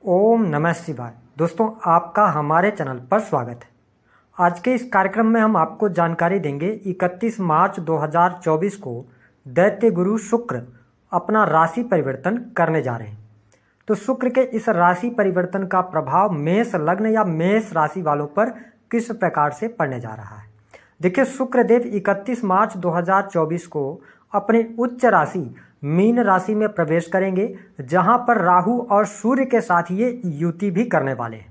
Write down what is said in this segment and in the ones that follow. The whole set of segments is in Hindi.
ओम नमः शिवाय। दोस्तों, आपका हमारे चैनल पर स्वागत है। आज के इस कार्यक्रम में हम आपको जानकारी देंगे 31 मार्च 2024 को दैत्य गुरु शुक्र अपना राशि परिवर्तन करने जा रहे हैं। तो शुक्र के इस राशि परिवर्तन का प्रभाव मेष लग्न या मेष राशि वालों पर किस प्रकार से पड़ने जा रहा है। देखिए, शुक्र देव 31 मार्च 2024 को अपनी उच्च राशि मीन राशि में प्रवेश करेंगे, जहां पर राहु और सूर्य के साथ ये युति भी करने वाले हैं।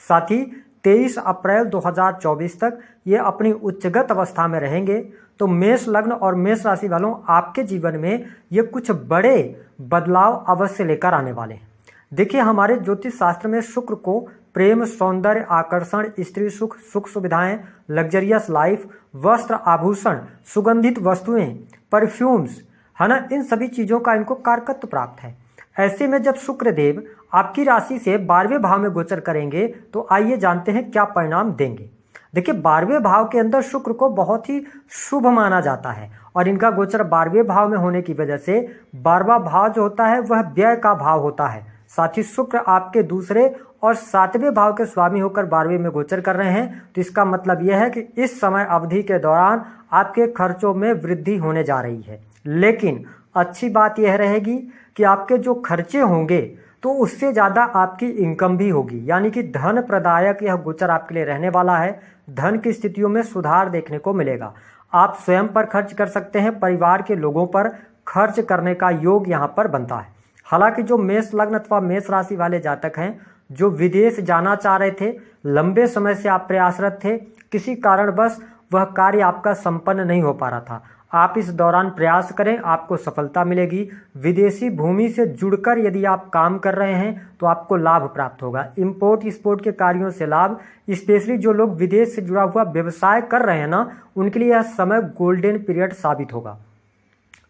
साथ ही 23 अप्रैल 2024 तक ये अपनी उच्चगत अवस्था में रहेंगे। तो मेष लग्न और मेष राशि वालों, आपके जीवन में ये कुछ बड़े बदलाव अवश्य लेकर आने वाले हैं। देखिए, हमारे ज्योतिष शास्त्र में शुक्र को प्रेम, सौंदर्य, आकर्षण, स्त्री सुख, सुख सुविधाएं, लग्जरियस लाइफ, वस्त्र, आभूषण, सुगंधित वस्तुएं, परफ्यूम्स, है ना, इन सभी चीजों का इनको कारकत्व प्राप्त है। ऐसे में जब शुक्र देव आपकी राशि से 12वें भाव में गोचर करेंगे, तो आइए जानते हैं क्या परिणाम देंगे। देखिए, 12वें भाव के अंदर शुक्र को बहुत ही शुभ माना जाता है और इनका गोचर 12वें भाव में होने की वजह से 12वां भाव जो होता है वह व्यय का भाव होता है। साथ ही शुक्र आपके दूसरे और 7वें भाव के स्वामी होकर 12वें में गोचर कर रहे हैं। तो इसका मतलब यह है कि इस समय अवधि के दौरान आपके खर्चों में वृद्धि होने जा रही है। लेकिन अच्छी बात यह रहेगी कि आपके जो खर्चे होंगे तो उससे ज़्यादा आपकी इनकम भी होगी, यानी कि धन प्रदायक यह गोचर आपके लिए रहने वाला है। धन की स्थितियों में सुधार देखने को मिलेगा। आप स्वयं पर खर्च कर सकते हैं, परिवार के लोगों पर खर्च करने का योग यहाँ पर बनता है। हालांकि जो मेष लग्न अथवा मेष राशि वाले जातक हैं, जो विदेश जाना चाह रहे थे, लंबे समय से आप प्रयासरत थे, किसी कारणवश वह कार्य आपका संपन्न नहीं हो पा रहा था, आप इस दौरान प्रयास करें, आपको सफलता मिलेगी। विदेशी भूमि से जुड़कर यदि आप काम कर रहे हैं तो आपको लाभ प्राप्त होगा। इंपोर्ट एक्सपोर्ट के कार्यों से लाभ, स्पेशली जो लोग विदेश से जुड़ा हुआ व्यवसाय कर रहे हैं ना, उनके लिए यह समय गोल्डन पीरियड साबित होगा।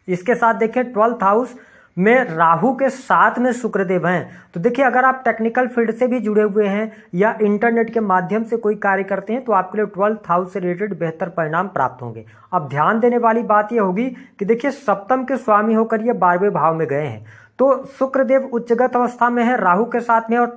इसके साथ देखिए, 12th हाउस में राहु के साथ में शुक्रदेव हैं। तो देखिए, अगर आप टेक्निकल फील्ड से भी जुड़े हुए हैं या इंटरनेट के माध्यम से कोई कार्य करते हैं, तो आपके लिए 12th हाउस से रिलेटेड बेहतर परिणाम प्राप्त होंगे। अब ध्यान देने वाली बात यह होगी कि देखिए, सप्तम के स्वामी होकर ये 12वें भाव में गए हैं। तो शुक्रदेव उच्चगत अवस्था में है राहु के साथ में, और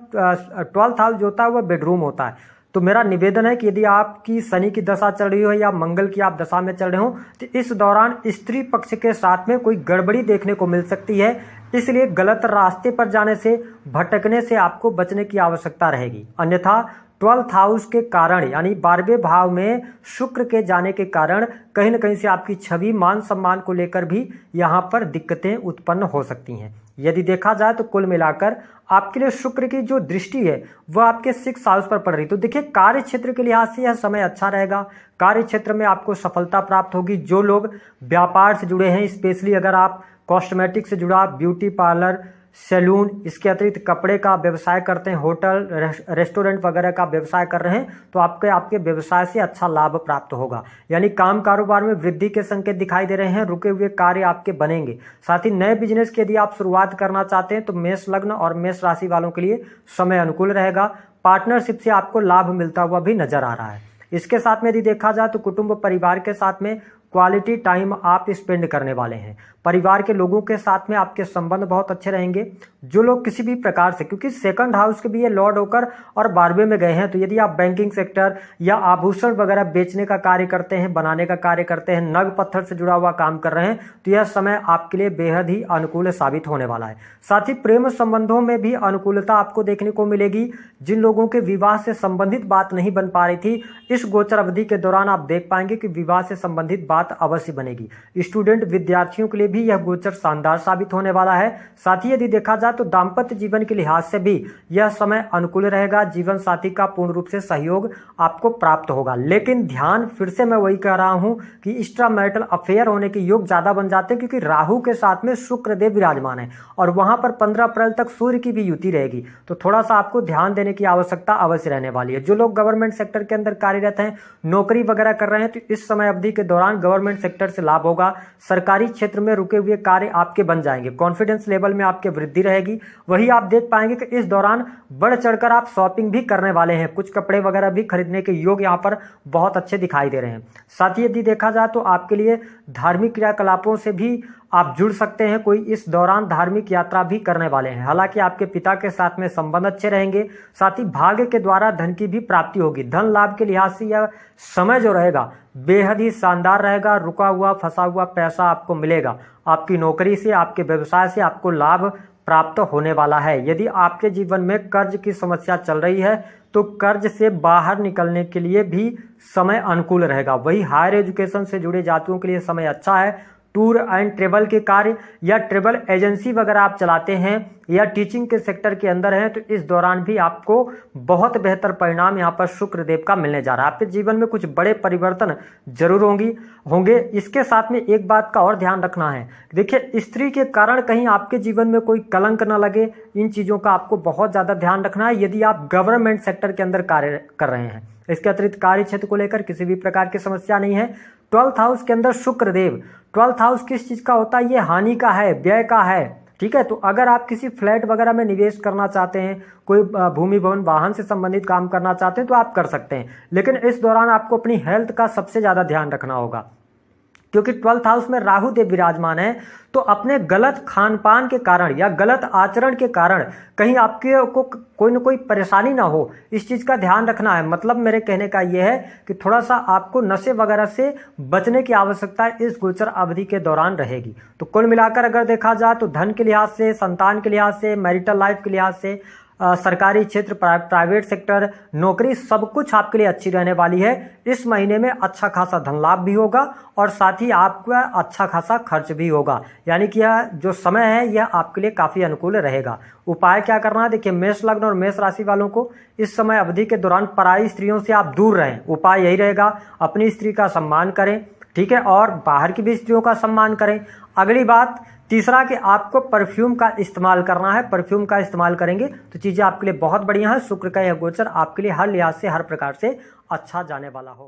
12th हाउस जो होता है वह बेडरूम होता है। तो मेरा निवेदन है कि यदि आपकी शनि की दशा चल रही हो या मंगल की आप दशा में चल रहे हो, तो इस दौरान स्त्री पक्ष के साथ में कोई गड़बड़ी देखने को मिल सकती है। इसलिए गलत रास्ते पर जाने से, भटकने से आपको बचने की आवश्यकता रहेगी। अन्यथा 12th हाउस के कारण, यानी 12वें भाव में शुक्र के जाने के कारण कहीं न कहीं से आपकी छवि, मान सम्मान को लेकर भी यहाँ पर दिक्कतें उत्पन्न हो सकती हैं। यदि देखा जाए तो कुल मिलाकर आपके लिए शुक्र की जो दृष्टि है वह आपके 6th हाउस पर पड़ रही। तो देखिए, कार्य क्षेत्र के लिहाज से यह समय अच्छा रहेगा। कार्य क्षेत्र में आपको सफलता प्राप्त होगी। जो लोग व्यापार से जुड़े हैं, स्पेशली अगर आप कॉस्मेटिक से जुड़ा, ब्यूटी पार्लर, सैलून, इसके अतिरिक्त कपड़े का व्यवसाय करते हैं, होटल, रेस्टोरेंट वगैरह का व्यवसाय कर रहे हैं, तो आपके व्यवसाय से अच्छा लाभ प्राप्त होगा। यानी काम कारोबार में वृद्धि के संकेत दिखाई दे रहे हैं। रुके हुए कार्य आपके बनेंगे। साथ ही नए बिजनेस की यदि आप शुरुआत करना चाहते हैं तो मेष लग्न और मेष राशि वालों के लिए समय अनुकूल रहेगा। पार्टनरशिप से आपको लाभ मिलता हुआ भी नजर आ रहा है। इसके साथ में यदि देखा जाए तो कुटुंब परिवार के साथ में क्वालिटी टाइम आप स्पेंड करने वाले हैं। परिवार के लोगों के साथ में आपके संबंध बहुत अच्छे रहेंगे। जो लोग किसी भी प्रकार से, क्योंकि 2nd हाउस के भी ये लॉर्ड होकर और 12वें में गए हैं, तो यदि आप बैंकिंग सेक्टर या आभूषण वगैरह बेचने का कार्य करते हैं, बनाने का कार्य करते हैं, नग पत्थर से जुड़ा हुआ काम कर रहे हैं, तो यह समय आपके लिए बेहद ही अनुकूल साबित होने वाला है। साथ ही प्रेम संबंधों में भी अनुकूलता आपको देखने को मिलेगी। जिन लोगों के विवाह से संबंधित बात नहीं बन पा रही थी, इस गोचर अवधि के दौरान आप देख पाएंगे कि विवाह से संबंधित बात अवश्य बनेगी। स्टूडेंट विद्यार्थियों के लिए भी यह गोचर शानदार साबित होने वाला है। साथ ही यदि देखा जाए तो दाम्पत्य जीवन के लिहाज से भी यह समय अनुकूल रहेगा। जीवन साथी का पूर्ण रूप से सहयोग आपको प्राप्त होगा। लेकिन ध्यान, फिर से मैं वही कह रहा हूं कि एक्स्ट्रा मैरिटल अफेयर होने के योग ज्यादा बन जाते हैं, क्योंकि राहु के साथ में शुक्रदेव विराजमान है और वहां पर 15 अप्रैल तक सूर्य की भी युति रहेगी। तो थोड़ा सा आपको ध्यान देने की आवश्यकता अवश्य रहने वाली है। जो लोग गवर्नमेंट सेक्टर के अंदर कार्यरत हैं, नौकरी वगैरह कर रहे हैं, तो इस समय अवधि के दौरान गवर्नमेंट सेक्टर से लाभ होगा। सरकारी क्षेत्र में रुके हुए कार्य आपके बन जाएंगे। कॉन्फिडेंस लेवल में आपके वृद्धि रहेगी। वही आप देख पाएंगे कि इस दौरान बढ़ चढ़कर आप शॉपिंग भी करने वाले हैं। कुछ कपड़े वगैरह भी खरीदने के योग यहाँ पर बहुत अच्छे दिखाई दे रहे हैं। साथ ही यदि देखा जाए तो आपके लिए धार्मिक क्रियाकलापों से भी आप जुड़ सकते हैं, कोई इस दौरान धार्मिक यात्रा भी करने वाले हैं। हालांकि आपके पिता के साथ में संबंध अच्छे रहेंगे, साथ ही भाग्य के द्वारा धन की भी प्राप्ति होगी। धन लाभ के लिहाज से यह समय जो रहेगा बेहद ही शानदार रहेगा। रुका हुआ फंसा हुआ पैसा आपको मिलेगा। आपकी नौकरी से, आपके व्यवसाय से आपको लाभ प्राप्त होने वाला है। यदि आपके जीवन में कर्ज की समस्या चल रही है तो कर्ज से बाहर निकलने के लिए भी समय अनुकूल रहेगा। वही हायर एजुकेशन से जुड़े जातियों के लिए समय अच्छा है। टूर एंड ट्रेवल के कार्य या ट्रेवल एजेंसी वगैरह आप चलाते हैं या टीचिंग के सेक्टर के अंदर हैं तो इस दौरान भी आपको बहुत बेहतर परिणाम यहाँ पर शुक्र देव का मिलने जा रहा है। आपके जीवन में कुछ बड़े परिवर्तन जरूर होंगे। इसके साथ में एक बात का और ध्यान रखना है, देखिए स्त्री के कारण कहीं आपके जीवन में कोई कलंक न लगे, इन चीज़ों का आपको बहुत ज़्यादा ध्यान रखना है यदि आप गवर्नमेंट सेक्टर के अंदर कार्य कर रहे हैं। इसके अतिरिक्त कार्य क्षेत्र को लेकर किसी भी प्रकार की समस्या नहीं है। 12th हाउस के अंदर शुक्र देव, 12th हाउस किस चीज़ का होता है, ये हानि का है, व्यय का है, ठीक है। तो अगर आप किसी फ्लैट वगैरह में निवेश करना चाहते हैं, कोई भूमि भवन वाहन से संबंधित काम करना चाहते हैं तो आप कर सकते हैं, लेकिन इस दौरान आपको अपनी हेल्थ का सबसे ज़्यादा ध्यान रखना होगा क्योंकि 12th हाउस में राहु देव विराजमान है। तो अपने गलत खान पान के कारण या गलत आचरण के कारण कहीं आपके को कोई ना कोई परेशानी ना हो, इस चीज़ का ध्यान रखना है। मतलब मेरे कहने का यह है कि थोड़ा सा आपको नशे वगैरह से बचने की आवश्यकता इस गोचर अवधि के दौरान रहेगी। तो कुल मिलाकर अगर देखा जाए तो धन के लिहाज से, संतान के लिहाज से, मैरिटल लाइफ के लिहाज से, सरकारी क्षेत्र, प्राइवेट सेक्टर, नौकरी, सब कुछ आपके लिए अच्छी रहने वाली है। इस महीने में अच्छा खासा धन लाभ भी होगा और साथ ही आपका अच्छा खासा खर्च भी होगा। यानी कि यह जो समय है यह आपके लिए काफ़ी अनुकूल रहेगा। उपाय क्या करना है, देखिए मेष लग्न और मेष राशि वालों को इस समय अवधि के दौरान पराई स्त्रियों से आप दूर रहें। उपाय यही रहेगा, अपनी स्त्री का सम्मान करें, ठीक है, और बाहर की भी स्त्रियों का सम्मान करें। अगली बात तीसरा कि आपको परफ्यूम का इस्तेमाल करना है। परफ्यूम का इस्तेमाल करेंगे तो चीज़ें आपके लिए बहुत बढ़िया है। शुक्र का यह गोचर आपके लिए हर लिहाज से, हर प्रकार से अच्छा जाने वाला होगा।